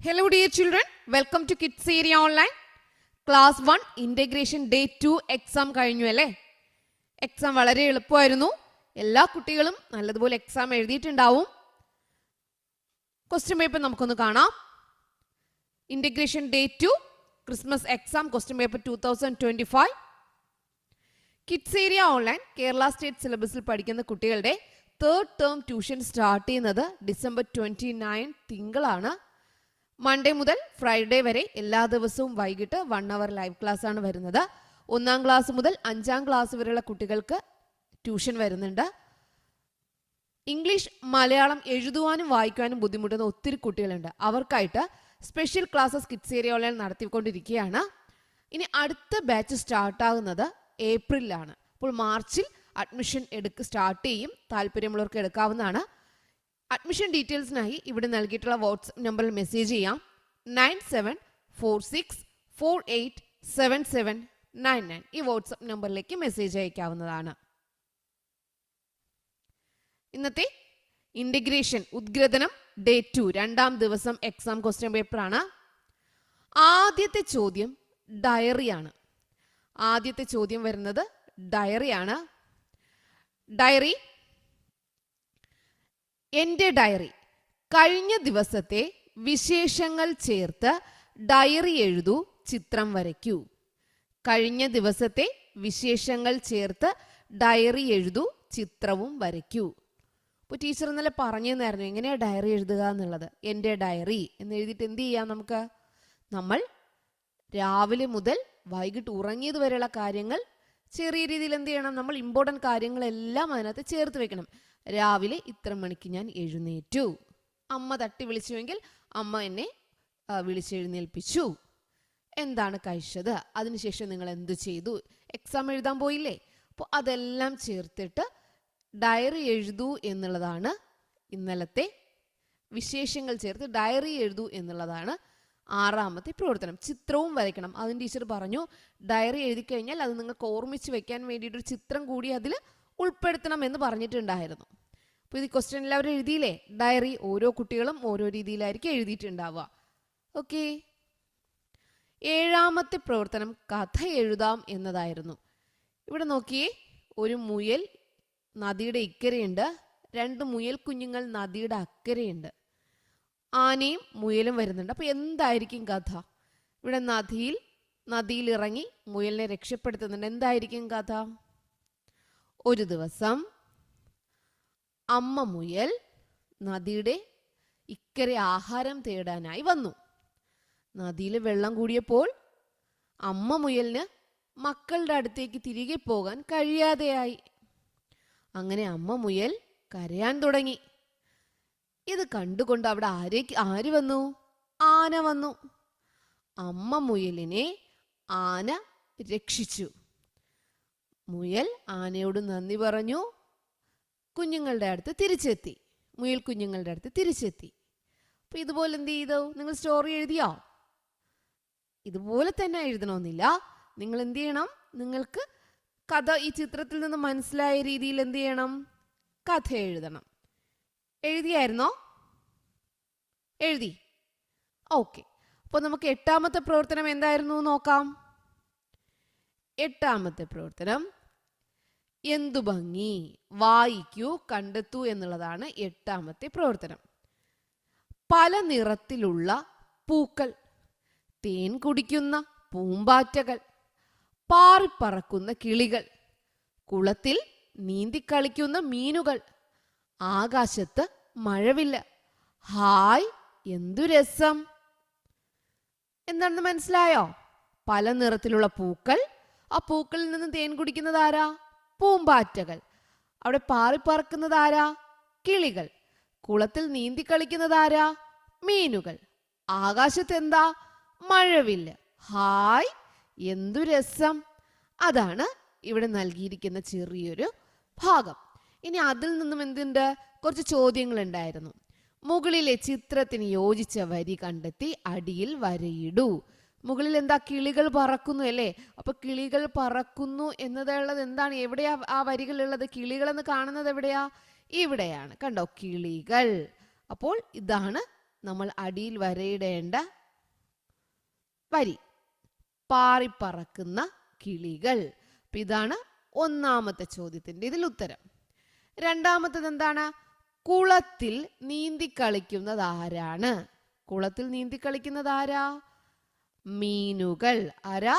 Hello dear children, welcome to Kids Area Online. Class 1 Integration Day 2 exam കഴിഞ്ഞു അല്ലേ? Exam വളരെ എളുപ്പമായിരുന്നു. എല്ലാ കുട്ടികളും നല്ലതുപോലെ എക്സാം എഴുതിയിട്ടുണ്ടാവും. ക്വസ്റ്റ്യൻ പേപ്പർ നമുക്കൊന്ന് കാണാം. Integration Day 2 Christmas exam question paper 2025. Kids Area Online Kerala state സിലബസിൽ പഠിക്കുന്ന കുട്ടികളുടെ തേർഡ് ടേം ട്യൂഷൻ സ്റ്റാർട്ട് ചെയ്യുന്നത് ഡിസംബർ 29 തിങ്കളാണ്. മൺഡേ മുതൽ ഫ്രൈഡേ വരെ എല്ലാ ദിവസവും വൈകിട്ട് 1 hour ലൈവ് ക്ലാസ് ആണ് വരുന്നത്. 1ാം ക്ലാസ് മുതൽ 5ാം ക്ലാസ് വരെയുള്ള കുട്ടികൾക്ക് ട്യൂഷൻ വരുന്നുണ്ട്. ഇംഗ്ലീഷ് മലയാളം എഴുതുവാനും വായിക്കാനും ബുദ്ധിമുട്ടുന്ന ഒത്തിരി കുട്ടികളുണ്ട്. അവർക്കായിട്ട് special classes kids area online നടത്തിക്കൊണ്ടിരിക്കുകയാണ്. ഇനി അടുത്ത ബാച്ച് സ്റ്റാർട്ടാകുന്നത് ഏപ്രിലാണ്. അപ്പോൾ മാർച്ചിൽ അഡ്മിഷൻ സ്റ്റാർട്ട് ചെയ്യും. താല്പര്യമുള്ളവർക്ക് എടുക്കാവുന്നതാണ്. അഡ്മിഷൻ ഡീറ്റെയിൽസിനായി ഇവിടെ നൽകിയിട്ടുള്ള വാട്സ്ആപ്പ് നമ്പറിൽ മെസ്സേജ് ചെയ്യാം. 9746487799 ഈ വാട്സ്ആപ്പ് നമ്പറിലേക്ക് മെസ്സേജ് അയക്കാവുന്നതാണ്. ഇന്നത്തെ ഇന്റഗ്രേഷൻ ഉദ്ഗ്രഥനം ഡേ 2 രണ്ടാം ദിവസം എക്സാം ക്വസ്റ്റ്യൻ പേപ്പറാണ്. ആദ്യത്തെ ചോദ്യം ഡയറിയാണ്. ആദ്യത്തെ ചോദ്യം വരുന്നത് ഡയറിയാണ്. ഡയറി. എൻ്റെ ഡയറി. കഴിഞ്ഞ ദിവസത്തെ വിശേഷങ്ങൾ ചേർത്ത് ഡയറി എഴുതൂ, ചിത്രം വരയ്ക്കൂ. കഴിഞ്ഞ ദിവസത്തെ വിശേഷങ്ങൾ ചേർത്ത് ഡയറി എഴുതൂ, ചിത്രവും വരയ്ക്കൂ. അപ്പോൾ ടീച്ചർ ഇന്നലെ പറഞ്ഞു തന്നായിരുന്നു എങ്ങനെയാ ഡയറി എഴുതുക എന്നുള്ളത്. എൻ്റെ ഡയറി എന്ന് എഴുതിയിട്ട് എന്ത് ചെയ്യാം നമുക്ക്? നമ്മൾ രാവിലെ മുതൽ വൈകിട്ട് ഉറങ്ങിയത് വരെയുള്ള കാര്യങ്ങൾ ചെറിയ രീതിയിൽ എന്ത് ചെയ്യണം? നമ്മൾ ഇമ്പോർട്ടൻ്റ് കാര്യങ്ങളെല്ലാം അതിനകത്ത് ചേർത്ത് വെക്കണം. രാവിലെ ഇത്ര മണിക്ക് ഞാൻ എഴുന്നേറ്റു. അമ്മ തട്ടി വിളിച്ചുവെങ്കിൽ അമ്മ എന്നെ വിളിച്ചെഴുന്നേൽപ്പിച്ചു. എന്താണ് കഴിച്ചത്? അതിനുശേഷം നിങ്ങൾ എന്ത് ചെയ്തു? എക്സാം എഴുതാൻ പോയില്ലേ? അപ്പോൾ അതെല്ലാം ചേർത്തിട്ട് ഡയറി എഴുതൂ എന്നുള്ളതാണ് ഇന്നലത്തെ വിശേഷങ്ങൾ ചേർത്ത് ഡയറി എഴുതൂ എന്നുള്ളതാണ് ആറാമത്തെ പ്രവർത്തനം. ചിത്രവും വരയ്ക്കണം. അതിന് ടീച്ചർ പറഞ്ഞു ഡയറി എഴുതി കഴിഞ്ഞാൽ അത് നിങ്ങൾക്ക് ഓർമ്മിച്ച് വെക്കാൻ വേണ്ടിയിട്ടൊരു ചിത്രം കൂടി അതിൽ ഉൾപ്പെടുത്തണം എന്ന് പറഞ്ഞിട്ടുണ്ടായിരുന്നു. അപ്പോൾ ഇത് ക്വസ്റ്റ്യൻ എല്ലാവരും എഴുതിയില്ലേ? ഡയറി ഓരോ കുട്ടികളും ഓരോ രീതിയിലായിരിക്കും എഴുതിയിട്ടുണ്ടാവുക. ഓക്കെ. ഏഴാമത്തെ പ്രവർത്തനം കഥ എഴുതാം എന്നതായിരുന്നു. ഇവിടെ നോക്കിയേ, ഒരു മുയൽ നദിയുടെ ഇക്കരയുണ്ട്, 2 മുയൽ കുഞ്ഞുങ്ങൾ നദിയുടെ അക്കരയുണ്ട്. ആനയും മുയലും വരുന്നുണ്ട്. അപ്പോൾ എന്തായിരിക്കും കഥ? ഇവിടെ നദിയിൽ ഇറങ്ങി മുയലിനെ രക്ഷപ്പെടുത്തുന്നുണ്ട്. എന്തായിരിക്കും കഥ? ഒരു ദിവസം അമ്മ മുയൽ നദിയുടെ ഇക്കരെ ആഹാരം തേടാനായി വന്നു. നദിയിൽ വെള്ളം കൂടിയപ്പോൾ അമ്മ മുയലിന് മക്കളുടെ അടുത്തേക്ക് തിരികെ പോകാൻ കഴിയാതെയായി. അങ്ങനെ അമ്മ മുയൽ കരയാൻ തുടങ്ങി. ഇത് കണ്ടുകൊണ്ട് അവിടെ ആര് വന്നു? ആന വന്നു. അമ്മ മുയലിനെ ആന രക്ഷിച്ചു. മുയൽ ആനയോട് നന്ദി പറഞ്ഞു. കുഞ്ഞുങ്ങളുടെ അടുത്ത് തിരിച്ചെത്തി. മുയൽ കുഞ്ഞുങ്ങളുടെ അടുത്ത് തിരിച്ചെത്തി. അപ്പൊ ഇതുപോലെ എന്ത് ചെയ്തു? നിങ്ങൾ സ്റ്റോറി എഴുതിയോ? ഇതുപോലെ തന്നെ എഴുതണമെന്നില്ല. നിങ്ങൾ എന്ത് ചെയ്യണം? നിങ്ങൾക്ക് കഥ ഈ ചിത്രത്തിൽ നിന്ന് മനസ്സിലായ രീതിയിൽ എന്ത് ചെയ്യണം? കഥ എഴുതണം. എഴുതിയായിരുന്നോ? എഴുതി. ഓക്കെ. അപ്പോൾ നമുക്ക് 8ാമത്തെ പ്രവർത്തനം എന്തായിരുന്നു നോക്കാം. 8ാമത്തെ പ്രവർത്തനം എന്തു ഭംഗി, വായിക്കൂ, കണ്ടെത്തൂ എന്നുള്ളതാണ് 8ാമത്തെ പ്രവർത്തനം. പല നിറത്തിലുള്ള പൂക്കൾ, തേൻ കുടിക്കുന്ന പൂമ്പാറ്റകൾ, പാറിപ്പറക്കുന്ന കിളികൾ, കുളത്തിൽ നീന്തിക്കളിക്കുന്ന മീനുകൾ, ആകാശത്ത് മഴവില്ല. ഹായ്, എന്തു രസം! എന്താണെന്ന് മനസ്സിലായോ? പല നിറത്തിലുള്ള പൂക്കൾ, ആ പൂക്കളിൽ നിന്ന് തേൻ കുടിക്കുന്നത് ആരാ? പൂമ്പാറ്റകൾ. അവിടെ പാറിപ്പറക്കുന്നത് ആരാ? കിളികൾ. കുളത്തിൽ നീന്തി കളിക്കുന്നത് ആരാ? മീനുകൾ. ആകാശത്ത് എന്താ? മഴവില്ല്. ഹായ്, എന്തു രസം! അതാണ് ഇവിടെ നൽകിയിരിക്കുന്ന ചെറിയൊരു ഭാഗം. ഇനി അതിൽ നിന്നും എന്തുണ്ട്? കുറച്ച് ചോദ്യങ്ങൾ ഉണ്ടായിരുന്നു. മുകളിലെ ചിത്രത്തിന് യോജിച്ച വരി കണ്ടെത്തി അടിയിൽ വരയിടൂ. മുകളിൽ എന്താ? കിളികൾ പറക്കുന്നു അല്ലേ? അപ്പൊ കിളികൾ പറക്കുന്നു എന്നതുള്ളത് എന്താണ്? എവിടെയാ ആ വരികളുള്ളത്? കിളികൾ എന്ന് കാണുന്നത് എവിടെയാ? ഇവിടെയാണ്. കണ്ടോ? കിളികൾ. അപ്പോൾ ഇതാണ് നമ്മൾ അടിയിൽ വരയിടേണ്ട വരി. പാറിപ്പറക്കുന്ന കിളികൾ. അപ്പൊ ഇതാണ് ഒന്നാമത്തെ ചോദ്യത്തിന്റെ ഇതിൽ ഉത്തരം. രണ്ടാമത്തത് എന്താണ്? കുളത്തിൽ നീന്തി കളിക്കുന്നത് ആരാണ്? കുളത്തിൽ നീന്തി കളിക്കുന്നത് ആരാ? മീനുകൾ. ആരാ?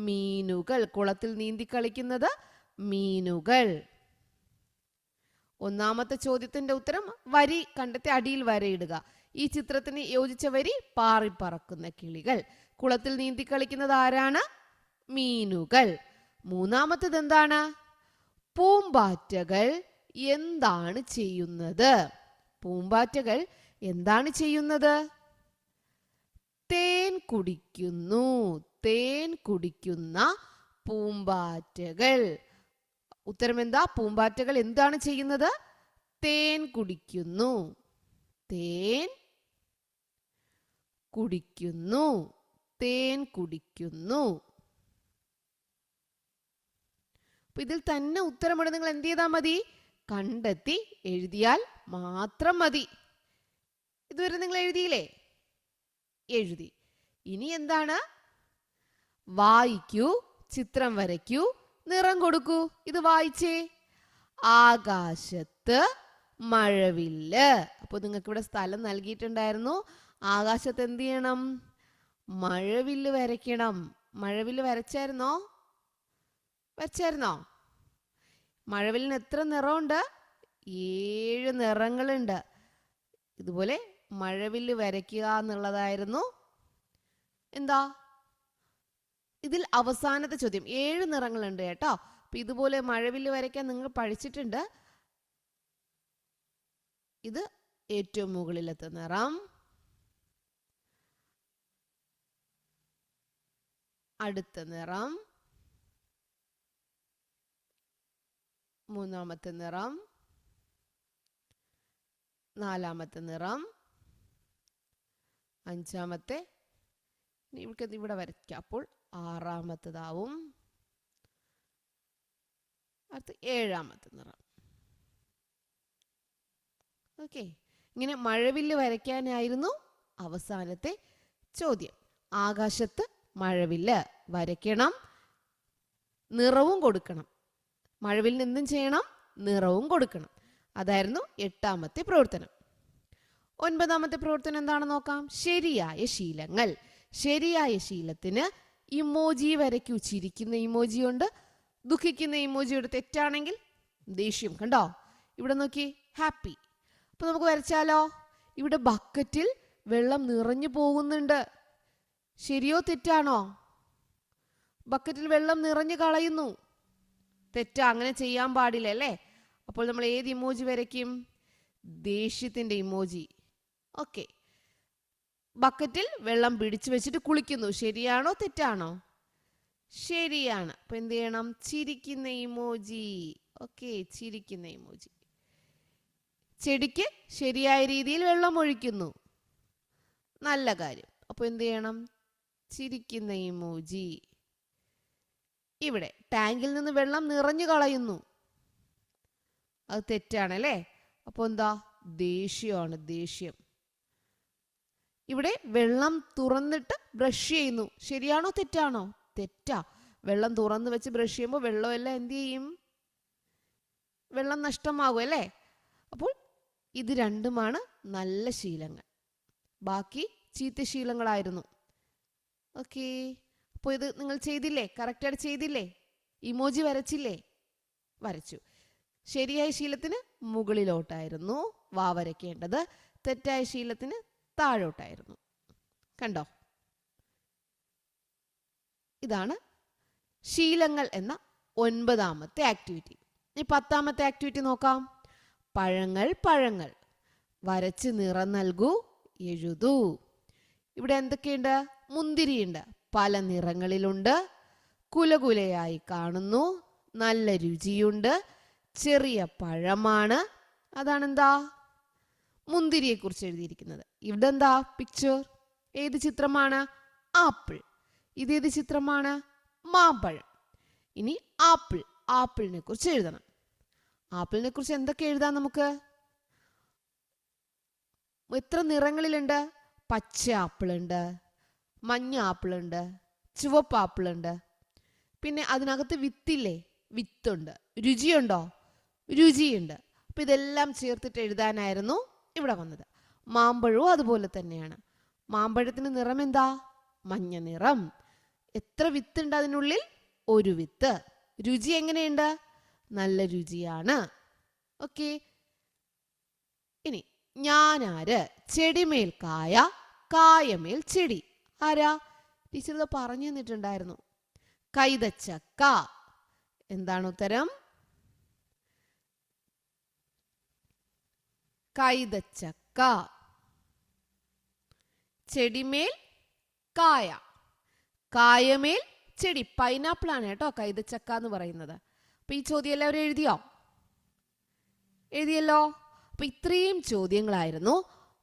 മീനുകൾ. കുളത്തിൽ നീന്തി കളിക്കുന്നത് മീനുകൾ. ഒന്നാമത്തെ ചോദ്യത്തിന്റെ ഉത്തരം വരി കണ്ടെത്തി അടിയിൽ വരയിടുക. ഈ ചിത്രത്തിന് യോജിച്ച വരി പാറിപ്പറക്കുന്ന കിളികൾ. കുളത്തിൽ നീന്തി കളിക്കുന്നത് ആരാണ്? മീനുകൾ. മൂന്നാമത്തത് എന്താണ്? പൂമ്പാറ്റകൾ എന്താണ് ചെയ്യുന്നത്? പൂമ്പാറ്റകൾ എന്താണ് ചെയ്യുന്നത്? തേൻ കുടിക്കുന്നു. തേൻ കുടിക്കുന്ന പൂമ്പാറ്റകൾ. ഉത്തരം എന്താ? പൂമ്പാറ്റകൾ എന്താണ് ചെയ്യുന്നത്? തേൻ കുടിക്കുന്നു. തേൻ കുടിക്കുന്നു. തേൻ കുടിക്കുന്നു. അപ്പൊ ഇതിൽ തന്നെ ഉത്തരമിട നിങ്ങൾ എന്ത് ചെയ്താൽ മതി? കണ്ടെത്തി എഴുതിയാൽ മാത്രം മതി. ഇതുവരെ നിങ്ങൾ എഴുതിയില്ലേ? എഴുതി. ഇനി എന്താണ്? വായിക്കൂ, ചിത്രം വരയ്ക്കൂ, നിറം കൊടുക്കൂ. ഇത് വായിച്ചേ. ആകാശത്ത് മഴവില്ല്. അപ്പോൾ നിങ്ങൾക്ക് ഇവിടെ സ്ഥലം നൽകിയിട്ടുണ്ടായിരുന്നു. ആകാശത്ത് എന്ത് ചെയ്യണം? മഴവില്ല് വരയ്ക്കണം. മഴവില്ല് വരച്ചായിരുന്നോ? വരച്ചായിരുന്നോ? മഴവില്ലിന് എത്ര നിറമുണ്ട്? 7 നിറങ്ങളുണ്ട്. ഇതുപോലെ മഴവില്ല് വരയ്ക്കുക എന്നുള്ളതായിരുന്നു എന്താ ഇതിൽ അവസാനത്തെ ചോദ്യം. 7 നിറങ്ങളുണ്ട് കേട്ടോ. അപ്പൊ ഇതുപോലെ മഴവില്ല് വരയ്ക്കാൻ നിങ്ങൾ പഠിച്ചിട്ടുണ്ട്. ഇത് ഏറ്റവും മുകളിലത്തെ നിറം, അടുത്ത നിറം, മൂന്നാമത്തെ നിറം, നാലാമത്തെ നിറം, അഞ്ചാമത്തെ, ഇവിടെ വരയ്ക്കാം. അപ്പോൾ ആറാമത്തേതാവും. അടുത്ത 7ാമത്തെ നിറം. ഓക്കെ, ഇങ്ങനെ മഴവില്ല് വരയ്ക്കാനായിരുന്നു അവസാനത്തെ ചോദ്യം. ആകാശത്ത് മഴവില്ല് വരയ്ക്കണം, നിറവും കൊടുക്കണം. മഴവില്ലിന് എന്തും ചെയ്യണം? നിറവും കൊടുക്കണം. അതായിരുന്നു 8ാമത്തെ പ്രവർത്തനം. 9ാമത്തെ പ്രവർത്തനം എന്താണെന്ന് നോക്കാം. ശരിയായ ശീലങ്ങൾ. ശരിയായ ശീലത്തിന് ഇമോജി വരയ്ക്കൂ. ചിരിക്കുന്ന ഇമോജി ഉണ്ട്, ദുഃഖിക്കുന്ന ഇമോജി ഉണ്ട്. തെറ്റാണെങ്കിൽ ദേഷ്യം. കണ്ടോ? ഇവിടെ നോക്കി, ഹാപ്പി. അപ്പൊ നമുക്ക് വരച്ചാലോ? ഇവിടെ ബക്കറ്റിൽ വെള്ളം നിറഞ്ഞു പോകുന്നുണ്ട്. ശരിയോ തെറ്റാണോ? ബക്കറ്റിൽ വെള്ളം നിറഞ്ഞു കളയുന്നു. തെറ്റാ, അങ്ങനെ ചെയ്യാൻ പാടില്ല അല്ലേ? അപ്പോൾ നമ്മൾ ഏത് ഇമോജി വരയ്ക്കും? ദേഷ്യത്തിന്റെ ഇമോജി. ഓക്കെ, ബക്കറ്റിൽ വെള്ളം പിടിച്ചു വെച്ചിട്ട് കുളിക്കുന്നു. ശരിയാണോ തെറ്റാണോ? ശരിയാണ്. അപ്പൊ എന്ത് ചെയ്യണം? ചിരിക്കുന്ന ഇമോജി. ഓക്കെ, ചിരിക്കുന്ന ഇമോജി. ചെടിക്ക് ശരിയായ രീതിയിൽ വെള്ളം ഒഴിക്കുന്നു. നല്ല കാര്യം. അപ്പൊ എന്ത് ചെയ്യണം? ചിരിക്കുന്ന ഇമോജി. ഇവിടെ ടാങ്കിൽ നിന്ന് വെള്ളം നിറഞ്ഞു കളയുന്നു. അത് തെറ്റാണല്ലേ? അപ്പോൾ എന്താ? ദേഷ്യമാണ്, ദേഷ്യം. ഇവിടെ വെള്ളം തുറന്നിട്ട് ബ്രഷ് ചെയ്യുന്നു. ശരിയാണോ തെറ്റാണോ? തെറ്റാ. വെള്ളം തുറന്ന് വെച്ച് ബ്രഷ് ചെയ്യുമ്പോൾ വെള്ളമെല്ലാം എന്ത് ചെയ്യും? വെള്ളം നഷ്ടമാകും അല്ലേ? അപ്പോൾ ഇത് രണ്ടുമാണ് നല്ല ശീലങ്ങൾ. ബാക്കി ചീത്ത ശീലങ്ങളായിരുന്നു. ഓക്കെ, അപ്പോൾ ഇത് നിങ്ങൾ ചെയ്തില്ലേ? കറക്റ്റായിട്ട് ചെയ്തില്ലേ? ഇമോജി വരച്ചില്ലേ? വരച്ചു. ശരിയായ ശീലത്തിന് മുകളിലോട്ടായിരുന്നു വാ വരയ്ക്കേണ്ടത്. തെറ്റായ ശീലത്തിന് താഴോട്ടായിരുന്നു. കണ്ടോ? ഇതാണ് ശീലങ്ങൾ എന്ന 9ാമത്തെ ആക്ടിവിറ്റി. ഇനി 10ാമത്തെ ആക്ടിവിറ്റി നോക്കാം. പഴങ്ങൾ പഴങ്ങൾ വരച്ച് നിറം നൽകൂ, എഴുതൂ. ഇവിടെ എന്തൊക്കെയുണ്ട്? മുന്തിരിയുണ്ട്, പല നിറങ്ങളിലുണ്ട്, കുലകുലയായി കാണുന്നു, നല്ല രുചിയുണ്ട്, ചെറിയ പഴമാണ്. അതാണെന്താ? മുന്തിരിയെ കുറിച്ച് എഴുതിയിരിക്കുന്നത്. ഇവിടെ എന്താ പിക്ചർ? ഏത് ചിത്രമാണ്? ആപ്പിൾ. ഇതേത് ചിത്രമാണ്? മാമ്പഴം. ഇനി ആപ്പിൾ. ആപ്പിളിനെ കുറിച്ച് എഴുതണം. ആപ്പിളിനെ കുറിച്ച് എന്തൊക്കെ എഴുതാം നമുക്ക്? എത്ര നിറങ്ങളിലുണ്ട്? പച്ച ആപ്പിളുണ്ട്, മഞ്ഞ ആപ്പിളുണ്ട്, ചുവപ്പ് ആപ്പിളുണ്ട്. പിന്നെ അതിനകത്ത് വിത്തില്ലേ? വിത്തുണ്ട്. രുചിയുണ്ടോ? രുചിയുണ്ട്. അപ്പം ഇതെല്ലാം ചേർത്തിട്ട് എഴുതാനായിരുന്നു ഇവിടെ വന്നത്. മാമ്പഴവും അതുപോലെ തന്നെയാണ്. മാമ്പഴത്തിന് നിറം എന്താ? മഞ്ഞ നിറം. എത്ര വിത്തുണ്ട് അതിനുള്ളിൽ? ഒരു വിത്ത്. രുചി എങ്ങനെയുണ്ട്? നല്ല രുചിയാണ്. ഓക്കെ. ഇനി ഞാനാര്? ചെടിമേൽ കായ, കായമേൽ ചെടി. ആരാ? ടീച്ചർ ഇത് പറഞ്ഞു തന്നിട്ടുണ്ടായിരുന്നു. കൈതച്ചക്ക. എന്താണ് ഉത്തരം? കൈതച്ചക്ക. ചെടിമേൽ കായ, കായമേൽ ചെടി. പൈനാപ്പിൾ ആണ് കേട്ടോ കൈതച്ചക്ക എന്ന് പറയുന്നത്. അപ്പൊ ഈ ചോദ്യം എല്ലാവരും എഴുതിയോ? എഴുതിയല്ലോ. അപ്പൊ ഇത്രയും ചോദ്യങ്ങളായിരുന്നു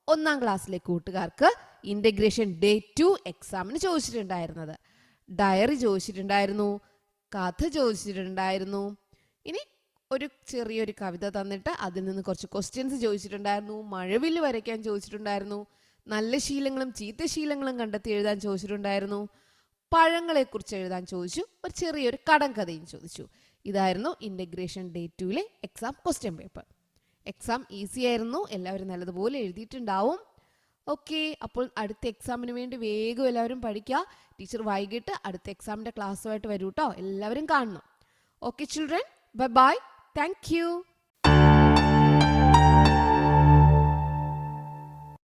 1ാം ക്ലാസ്സിലെ കൂട്ടുകാർക്ക് ഇന്റഗ്രേഷൻ ഡേ 2 എക്സാമിന് ചോദിച്ചിട്ടുണ്ടായിരുന്നത്. ഡയറി ചോദിച്ചിട്ടുണ്ടായിരുന്നു, കഥ ചോദിച്ചിട്ടുണ്ടായിരുന്നു. ഇനി ഒരു ചെറിയൊരു കവിത തന്നിട്ട് അതിൽ നിന്ന് കുറച്ച് ക്വസ്റ്റ്യൻസ് ചോദിച്ചിട്ടുണ്ടായിരുന്നു. മഴവില്ല് വരയ്ക്കാൻ ചോദിച്ചിട്ടുണ്ടായിരുന്നു. നല്ല ശീലങ്ങളും ചീത്ത ശീലങ്ങളും കണ്ടെത്തി എഴുതാൻ ചോദിച്ചിട്ടുണ്ടായിരുന്നു. പഴങ്ങളെക്കുറിച്ച് എഴുതാൻ ചോദിച്ചു. ഒരു ചെറിയൊരു കടങ്കഥയും ചോദിച്ചു. ഇതായിരുന്നു ഇന്റഗ്രേഷൻ ഡേ 2ലെ exam question paper. Exam easy ആയിരുന്നു. എല്ലാവരും നല്ലതുപോലെ എഴുതിയിട്ടുണ്ടാവും. ഓക്കെ. അപ്പോൾ അടുത്ത എക്സാമിന് വേണ്ടി വേഗം എല്ലാവരും പഠിക്കുക. ടീച്ചർ വൈകിട്ട് അടുത്ത എക്സാമിൻ്റെ ക്ലാസ്സുമായിട്ട് വരൂ കേട്ടോ. എല്ലാവരും കാണണം. Okay children, bye bye. Thank you.